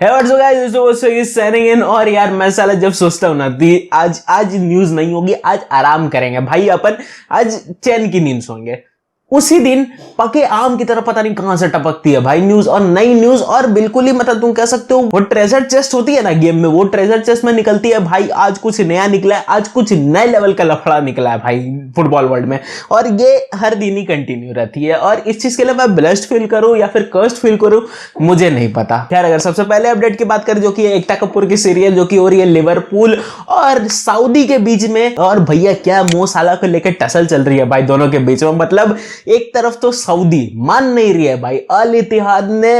है साइनिंग इन। और यार मैं साला जब सोचता हूं ना आज न्यूज नहीं होगी, आज आराम करेंगे भाई अपन, आज चैन की नींद सोएंगे। उसी दिन पके आम की तरह पता नहीं कहां से टपकती है भाई न्यूज, और नई न्यूज, और बिल्कुल ही मतलब तुम कह सकते हो वो ट्रेजर चेस्ट होती है ना गेम में, वो ट्रेजर चेस्ट में निकलती है भाई। आज कुछ नया निकला है, आज कुछ नए लेवल का लफड़ा निकला है भाई फुटबॉल वर्ल्ड में, और ये हर दिन ही कंटिन्यू रहती है। और इस चीज के लिए मैं ब्लेस्ड फील करूं या फिर कर्स्ड फील करूं, मुझे नहीं पता। खैर, अगर सबसे पहले अपडेट की बात करें जो कि एकता कपूर की सीरियल जो कि हो रही है लिवरपूल और सऊदी के बीच में, और भैया क्या मो साला को लेकर टसल चल रही है भाई दोनों के बीच में। मतलब एक तरफ तो सऊदी मान नहीं रही है भाई, अल इत्तिहाद ने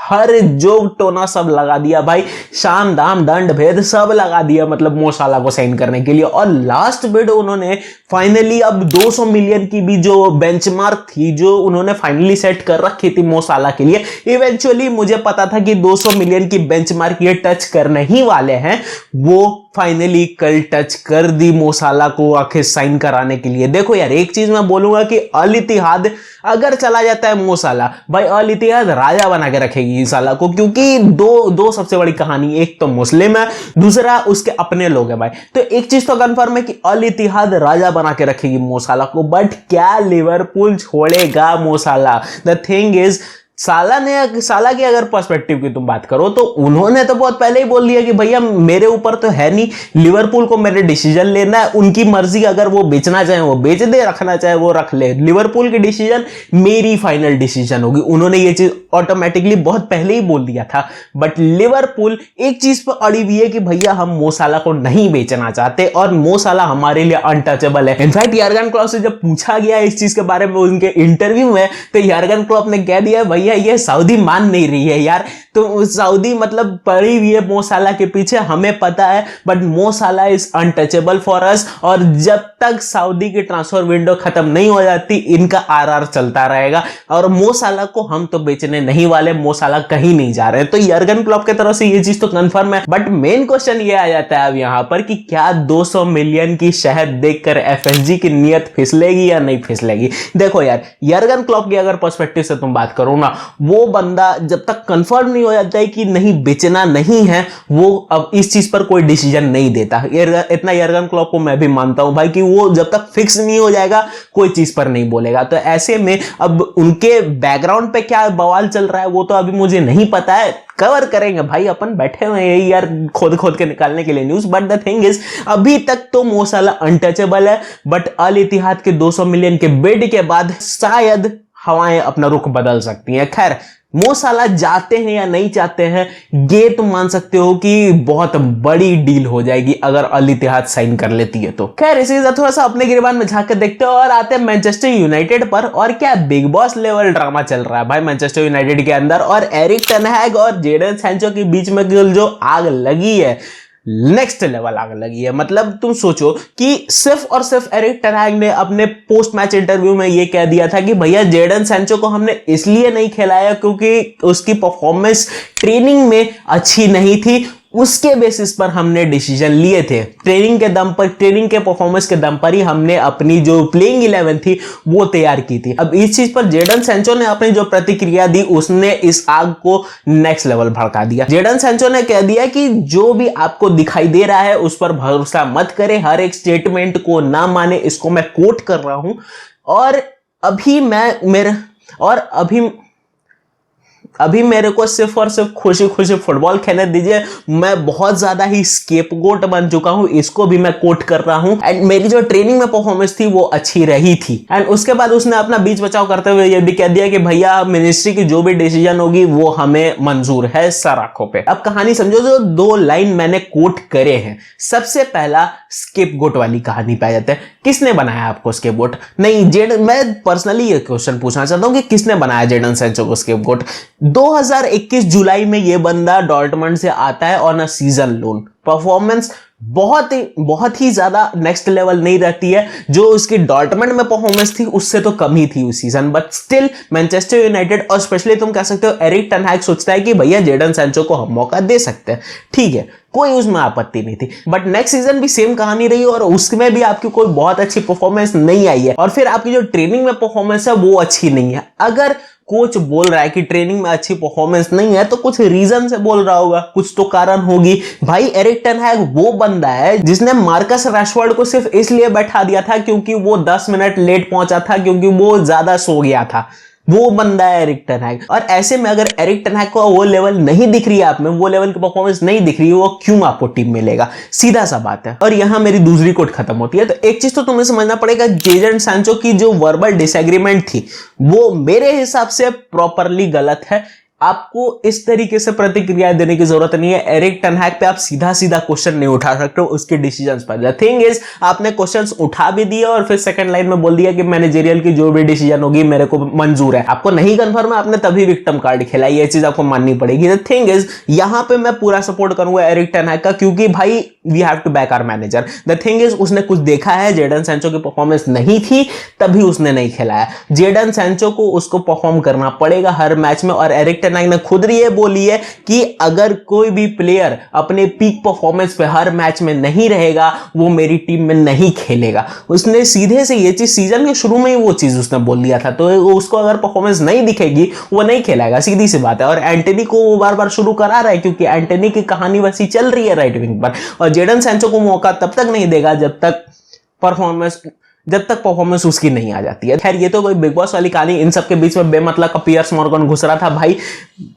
हर जोग टोना सब लगा दिया भाई, शाम दाम दंड भेद सब लगा दिया मतलब मो साला को साइन करने के लिए। और लास्ट बिड उन्होंने फाइनली अब 200 मिलियन की भी जो बेंचमार्क थी जो उन्होंने फाइनली सेट कर रखी थी मो साला के लिए, इवेंचुअली मुझे पता था कि 200 मिलियन की बेंचमार्क ये टच करने ही वाले हैं, वो फाइनली कल टच कर दी मो साला को आखिर साइन कराने के लिए। देखो यार, एक चीज मैं बोलूंगा कि अल इत्तिहाद अगर चला जाता है मो साला, भाई अल इत्तिहाद राजा बना के रखेगी इस साला को, क्योंकि दो सबसे बड़ी कहानी, एक तो मुस्लिम है, दूसरा उसके अपने लोग हैं भाई। तो एक चीज तो कंफर्म है कि अल इत्तिहाद राजा बना के रखेगी मो साला को, बट क्या लिवरपूल छोड़ेगा मो साला? द थिंग इज साला की अगर पर्सपेक्टिव की तुम बात करो तो उन्होंने तो बहुत पहले ही बोल दिया कि भैया मेरे ऊपर तो है नहीं, लिवरपूल को मेरे डिसीजन लेना है, उनकी मर्जी, अगर वो बेचना चाहे वो बेच दे, रखना चाहे वो रख ले, लिवरपूल की डिसीजन मेरी फाइनल डिसीजन होगी। उन्होंने ये चीज ऑटोमेटिकली बहुत पहले ही बोल दिया था। बट लिवरपूल एक चीज पर अड़ी हुई है कि भैया हम मो साला को नहीं बेचना चाहते और मो साला हमारे लिए अनटचेबल है। इनफैक्ट यर्गन क्लॉप से जब पूछा गया इस चीज के बारे में उनके इंटरव्यू में, तो यर्गन क्लॉप ने कह दिया भैया ये सऊदी मान नहीं रही है यार, तो सऊदी मतलब पड़ी हुई है मो साला के पीछे, हमें पता है, बट मो साला इज अनटचेबल फॉर अस, और जब तक सऊदी की ट्रांसफर विंडो खत्म नहीं हो जाती इनका आरआर चलता रहेगा, और मो साला को हम तो बेचने नहीं वाले, मो साला कहीं नहीं जा रहे हैं। तो यर्गन क्लॉप की तरफ से ये चीज तो कंफर्म है। बट मेन क्वेश्चन ये आ जाता है अब यहां पर कि क्या 200 मिलियन की शहद देखकर एफएसजी की नीयत फिसलेगी या नहीं फिसलेगी? देखो यार, यर्गन क्लॉप की अगर पर्सपेक्टिव से तुम बात करो ना, वो बंदा जब तक कंफर्म नहीं हो जाता है कि नहीं बेचना नहीं है, वो अब इस चीज पर कोई डिसीजन नहीं देता। इतना यर्गन क्लॉप को मैं भी मानता हूं भाई कि वो जब तक फिक्स नहीं हो जाएगा कोई चीज पर नहीं बोलेगा। तो ऐसे में अब उनके बैकग्राउंड पे क्या बवाल चल रहा है वो तो अभी मुझे नहीं पता है, कवर करेंगे भाई, अपन बैठे हुए हैं यार खोद के निकालने के लिए news. But the thing is अभी तक तो मो साला अनटचेबल है, बट अल इत्तिहाद के 200 मिलियन के बिड के बाद शायद हवाएं अपना रुख बदल सकती हैं। खैर, मो साला जाते हैं या नहीं चाहते हैं, ये तुम मान सकते हो कि बहुत बड़ी डील हो जाएगी अगर अल इत्तिहाद साइन कर लेती है तो। खैर, इसी थोड़ा सा अपने गिरबान में झांक के देखते हो और आते हैं मैनचेस्टर यूनाइटेड पर। और क्या बिग बॉस लेवल ड्रामा चल रहा है भाई मैनचेस्टर यूनाइटेड के अंदर, और एरिक टेन हैग और जेडन सैंचो के बीच में जो आग लगी है, नेक्स्ट लेवल आग लगी है। मतलब तुम सोचो कि सिर्फ और सिर्फ एरिक टेन हैग ने अपने पोस्ट मैच इंटरव्यू में यह कह दिया था कि भैया जेडन सैंचो को हमने इसलिए नहीं खिलाया क्योंकि उसकी परफॉर्मेंस ट्रेनिंग में अच्छी नहीं थी, उसके बेसिस पर हमने डिसीजन लिए थे। ट्रेनिंग के दम पर, ट्रेनिंग के परफॉर्मेंस के दम पर ही हमने अपनी जो प्लेइंग 11 थी वो तैयार की थी। अब इस चीज पर जेडन सैंचो ने अपनी जो प्रतिक्रिया दी उसने इस आग को नेक्स्ट लेवल भड़का दिया। जेडन सैंचो ने कह दिया कि जो भी आपको दिखाई दे रहा है उस पर भरोसा मत करें, हर एक स्टेटमेंट को ना माने, इसको मैं कोट कर रहा हूं। और अभी मेरे को सिर्फ और सिर्फ खुशी खुशी फुटबॉल खेलने दीजिए, मैं बहुत ज्यादा ही स्केपगोट बन चुका हूं, इसको भी मैं कोट कर रहा हूं। एंड मेरी जो ट्रेनिंग में परफॉर्मेंस थी वो अच्छी रही थी। एंड उसके बाद उसने अपना बीच बचाव करते हुए ये भी कह दिया कि भैया मिनिस्ट्री की जो भी डिसीजन होगी वो हमें मंजूर है सर आंखों पे। अब कहानी समझो, जो 2 लाइन मैंने कोट करे हैं, सबसे पहला स्केपगोट वाली कहानी पे आ जाते हैं। किसने बनाया आपको स्केपगोट? नहीं, मैं पर्सनली ये क्वेश्चन पूछना चाहता हूं कि किसने बनाया जेडन सैंचो को स्केपगोट? 2021 जुलाई में यह बंदा डॉर्टमंड से आता है on a season loan. Performance बहुत ही ज्यादा नेक्स्ट लेवल नहीं रहती है, जो उसकी डॉर्टमंड में परफॉर्मेंस थी उससे तो कम ही थी उस season, but still Manchester United और स्पेशली तुम कह सकते हो एरिक टेन हैग सोचता है कि भैया जेडन सैंचो को हम मौका दे सकते हैं, ठीक है, कोई उसमें आपत्ति नहीं थी। बट नेक्स्ट सीजन भी सेम कहानी रही और उसमें भी आपकी कोई बहुत अच्छी परफॉर्मेंस नहीं आई है, और फिर आपकी जो ट्रेनिंग में परफॉर्मेंस है वो अच्छी नहीं है। अगर कोच बोल रहा है कि ट्रेनिंग में अच्छी परफॉर्मेंस नहीं है, तो कुछ रीजन से बोल रहा होगा, कुछ तो कारण होगी। भाई एरिक टेन हैग वो बंदा है जिसने मार्कस रैशफोर्ड को सिर्फ इसलिए बैठा दिया था क्योंकि वो 10 मिनट लेट पहुंचा था, क्योंकि वो ज्यादा सो गया था। वो बंदा है एरिक टेन हैग। और ऐसे में अगर एरिक टेन हैग को वो लेवल नहीं दिख रही है आप में, वो लेवल की परफॉर्मेंस नहीं दिख रही है, वो क्यों आपको टीम में लेगा? सीधा सा बात है। और यहां मेरी दूसरी कोट खत्म होती है। तो एक चीज तो तुम्हें समझना पड़ेगा, जेडन सैंचो की जो वर्बल डिसएग्रीमेंट थी वो मेरे हिसाब से प्रॉपरली गलत है। आपको इस तरीके से प्रतिक्रिया देने की जरूरत नहीं है। एरिक टेन हैग पे आप सीधा सीधा क्वेश्चन नहीं उठा सकते हो उसके डिसीजंस पर। द थिंग इज, आपने क्वेश्चंस उठा भी दिया और फिर सेकंड लाइन में बोल दिया कि मैनेजरियल की जो भी डिसीजन होगी मेरे को मंजूर है। आपको नहीं कंफर्म है, आपने तभी विक्टिम कार्ड खेला, ये चीज आपको माननी पड़ेगी। द थिंग इज, यहां पे मैं पूरा सपोर्ट करूंगा एरिक टेन हैग का, क्योंकि भाई we have to back our manager. The thing is, उसने कुछ देखा है, जेडन सैंचो की परफॉर्मेंस नहीं थी तभी उसने नहीं खिलाया। जेडन सैंचो को उसको परफॉर्म करना पड़ेगा हर मैच में। और एरिक टेन हैग ने खुद ये बोली है कि अगर कोई भी प्लेयर अपने पीक परफॉर्मेंस पे हर मैच में नहीं रहेगा, वो मेरी टीम में नहीं खेलेगा। उसने सीधे से ये चीज सीजन के शुरू में ही वो चीज उसने बोल दिया था। तो उसको अगर परफॉर्मेंस नहीं दिखेगी वो नहीं खेलेगा, सीधी सी बात है। और एंटनी को वो बार बार शुरू करा रहा है क्योंकि एंटनी की कहानी वैसी चल रही है राइट विंग पर। और जेडन सैंचो को मौका तब तक नहीं देगा जब तक परफॉर्मेंस उसकी नहीं आ जाती है। खैर ये तो कोई बिग बॉस वाली कहानी। इन सब के बीच में बेमतलब का पियर्स मॉर्गन घुस रहा था। भाई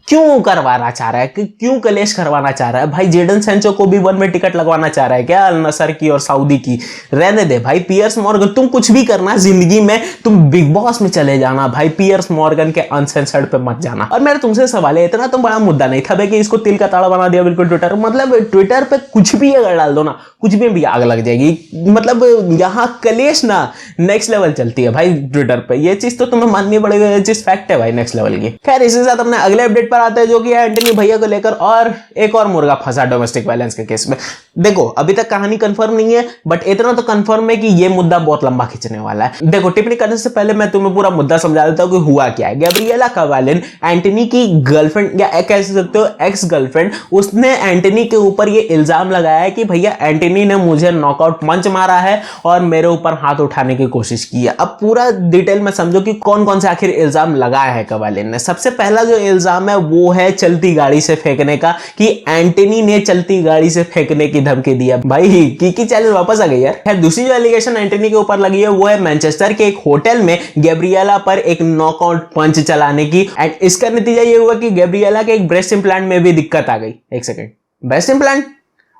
क्यों करवाना चाह रहा है, क्यों कलेश करवाना चाह रहा है? भाई जेडन सैंचो को भी वन में टिकट लगवाना चाह रहा है क्या अल नसर की और सऊदी की? रहने दे भाई पियर्स मॉर्गन, तुम कुछ भी करना जिंदगी में, तुम बिग बॉस में चले जाना भाई, पियर्स मॉर्गन के अनसेंसर्ड पे मत जाना। और मेरा तुमसे सवाल है, इतना तो बड़ा मुद्दा नहीं था कि इसको तिल का ताड़ा बना दिया बिल्कुल ट्विटर। मतलब ट्विटर पे कुछ भी अगर डाल दो ना, कुछ भी आग लग जाएगी। मतलब यहां कलेश ना नेक्स्ट लेवल चलती है भाई ट्विटर पे। ये चीज तो तुम्हें माननी पड़ेगी, ये चीज फैक्ट है भाई नेक्स्ट लेवल की। खैर इसी के साथ अपने अगले अपडेट पर आते हैं, जो कि है एंटनी भैया को लेकर और एक और मुर्गा फंसा डोमेस्टिक वायलेंस के केस में। देखो अभी तक कहानी कंफर्म नहीं है, बट इतना तो कंफर्म है कि ये मुद्दा बहुत लंबा खींचने वाला है। देखो टिप्पणी करने से पहले मैं तुम्हें पूरा मुद्दा समझा देता हूं कि हुआ क्या है। गैब्रिएला कावालिन, एंटनी की गर्लफ्रेंड, या कह सकते हो एक्स गर्लफ्रेंड, उसने एंटनी के ऊपर ये इल्जाम लगाया है कि भैया एंटनी ने मुझे नॉकआउट पंच मारा है और मेरे ऊपर हाथ उठाने की कोशिश की है। अब पूरा डिटेल में समझो कि कौन कौन से आखिर इल्जाम लगाया है कावालिन ने। सबसे पहला जो इल्जाम है वो है चलती गाड़ी से फेंकने का, कि एंटनी ने चलती गाड़ी से फेंकने की धमकी दी है। भाई की चैनल वापस आ गई यार। खैर दूसरी जो एलिगेशन एंटनी के ऊपर लगी है वो है मैनचेस्टर के एक होटल में गैब्रिएला पर एक नॉकआउट पंच चलाने की। एंड इसका नतीजा ये हुआ कि गैब्रिएला के एक ब्रेस्ट इंप्लांट में भी दिक्कत आ गई। एक सेकेंड, ब्रेस्ट इंप्लांट?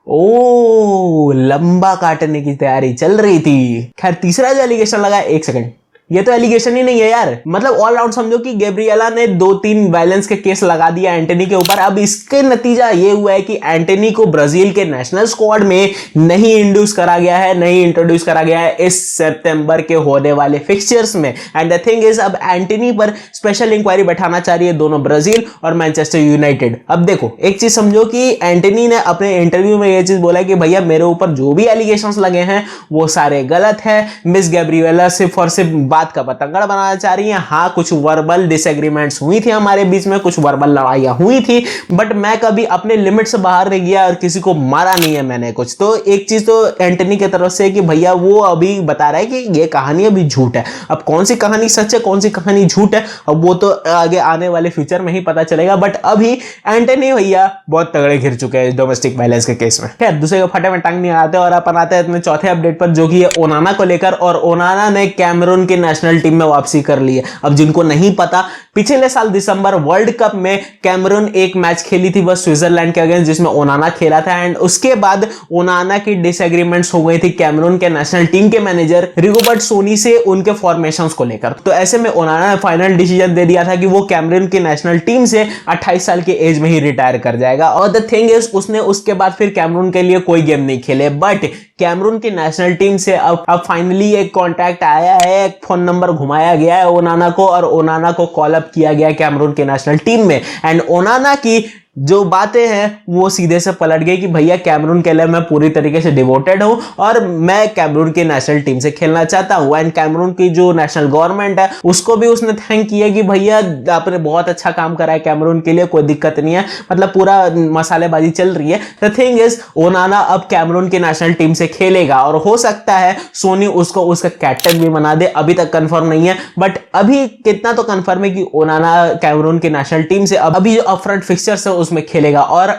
ओ, लंबा काटने की तैयारी चल रही थी। खैर तीसरा जो एलिगेशन लगा, एक सेकंड, ये तो एलिगेशन ही नहीं है यार। मतलब ऑल राउंड समझो कि गैब्रिएला ने 2-3 वायलेंस के केस लगा दिया एंटनी के ऊपर। अब इसके नतीजा ये हुआ है कि एंटनी को ब्राजील के नेशनल स्क्वाड में नहीं इंड्यूस करा गया है, नहीं इंट्रोड्यूस करा गया है इस सितंबर के होने वाले फिक्सचर्स में। एंड द थिंग इज, अब एंटनी पर स्पेशल इंक्वायरी बैठाना चाह रही है दोनों ब्राजील और मैनचेस्टर यूनाइटेड। अब देखो एक चीज समझो कि एंटनी ने अपने इंटरव्यू में यह चीज बोला कि भैया मेरे ऊपर जो भी एलिगेशंस लगे हैं वो सारे गलत है। मिस गैब्रिएला सिर्फ और सिर्फ बात का पतंगड़ बनाना चाह रही है। हाँ कुछ वर्बल डिसएग्रीमेंट्स हुई थी हमारे बीच में, कुछ वर्बल लड़ाइयां हुई थी, बट मैं कभी अपने लिमिट से बाहर नहीं गया और किसी को मारा नहीं है मैंने कुछ। तो एक चीज तो एंटनी की तरफ से कि भैया वो अभी बता रहा है कि ये कहानी अभी झूठ है। अब कौन सी कहानी सच है कौन सी कहानी झूठ है, अब वो तो आगे आने वाले फ्यूचर में ही पता चलेगा। बट अभी एंटनी भैया बहुत तगड़े घिर चुके हैं डोमेस्टिक वायलेंस के केस में। खैर दूसरे को फटे में टांग नहीं आते और अपन आते हैं अपने चौथे अपडेट पर, जो कि है ओनाना को लेकर। और ओनाना ने कैमरून के नेशनल टीम में वापसी कर ली है। अब जिनको नहीं पता, पिछले साल दिसंबर वर्ल्ड कप में कैमरून एक मैच खेली थी बस स्विट्जरलैंड के अगेंस्ट, जिसमें ओनाना खेला था। एंड उसके बाद ओनाना की डिसएग्रीमेंट्स हो गई थी कैमरून के नेशनल टीम के मैनेजर रिगोबर्ट सोनी से उनके फॉर्मेशंस को लेकर। तो ऐसे में ओनाना ने फाइनल डिसीजन दे दिया था कि वो कैमरून की नेशनल टीम से 28 साल की एज में ही रिटायर कर जाएगा। और द थिंग इज, उसने उसके बाद फिर कैमरून के लिए कोई गेम नहीं खेले। बट कैमरून की नेशनल टीम से अब फाइनली एक कॉन्टैक्ट आया है, एक फोन नंबर घुमाया गया है ओनाना को और ओनाना को कॉल अप किया गया कैमरून के नेशनल टीम में। एंड ओनाना की जो बातें हैं वो सीधे से पलट गई कि भैया कैमरून के लिए मैं पूरी तरीके से डिवोटेड हूं और मैं कैमरून की नेशनल टीम से खेलना चाहता हूं। एंड कैमरून की जो नेशनल गवर्नमेंट है उसको भी उसने थैंक किया कि भैया आपने बहुत अच्छा काम करा है कैमरून के लिए, कोई दिक्कत नहीं है, मतलब पूरा मसालेबाजी चल रही है। द थिंग इज ओनाना अब कैमरून की नेशनल टीम से खेलेगा और हो सकता है सोनी उसको उसका कैप्टन भी बना दे। अभी तक कंफर्म नहीं है, बट अभी कितना तो कंफर्म है कि ओनाना कैमरून की नेशनल टीम से अभी जो अपफ्रंट फिक्चर्स है उसमें खेलेगा। और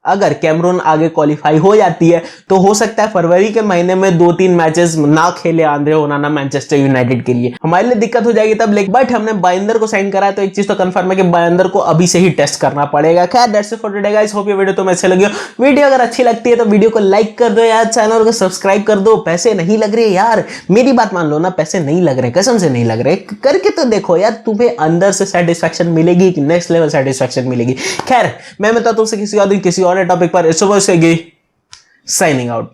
अगर कैमरून आगे क्वालिफाई हो जाती है तो हो सकता है फरवरी के महीने में 2-3 मैचेस ना खेले आंद्रे ओनाना मैनचेस्टर यूनाइटेड के लिए। हमारे लिए दिक्कत हो जाएगी तब, लेकिन बट हमने बाइंदर को साइन करा है तो एक चीज तो कंफर्म है कि बाइंदर को अभी से ही टेस्ट करना पड़ेगा। खैर that's it for today guys, hope ये वीडियो तुम्हें अच्छी लगी हो। वीडियो अगर अच्छी लगती है तो वीडियो को लाइक कर दो यार, चैनल को सब्सक्राइब कर दो। पैसे नहीं लग रहे यार, मेरी बात मान लो ना, पैसे नहीं लग रहे, कसम से नहीं लग रहे, करके तो देखो यार, तुम्हें अंदर से सेटिस्फैक्शन मिलेगी कि नेक्स्ट लेवल सेटिस्फैक्शन मिलेगी। खैर मैं मिलता हूं तुमसे किसी और दिन किसी और टॉपिक पर। signing out.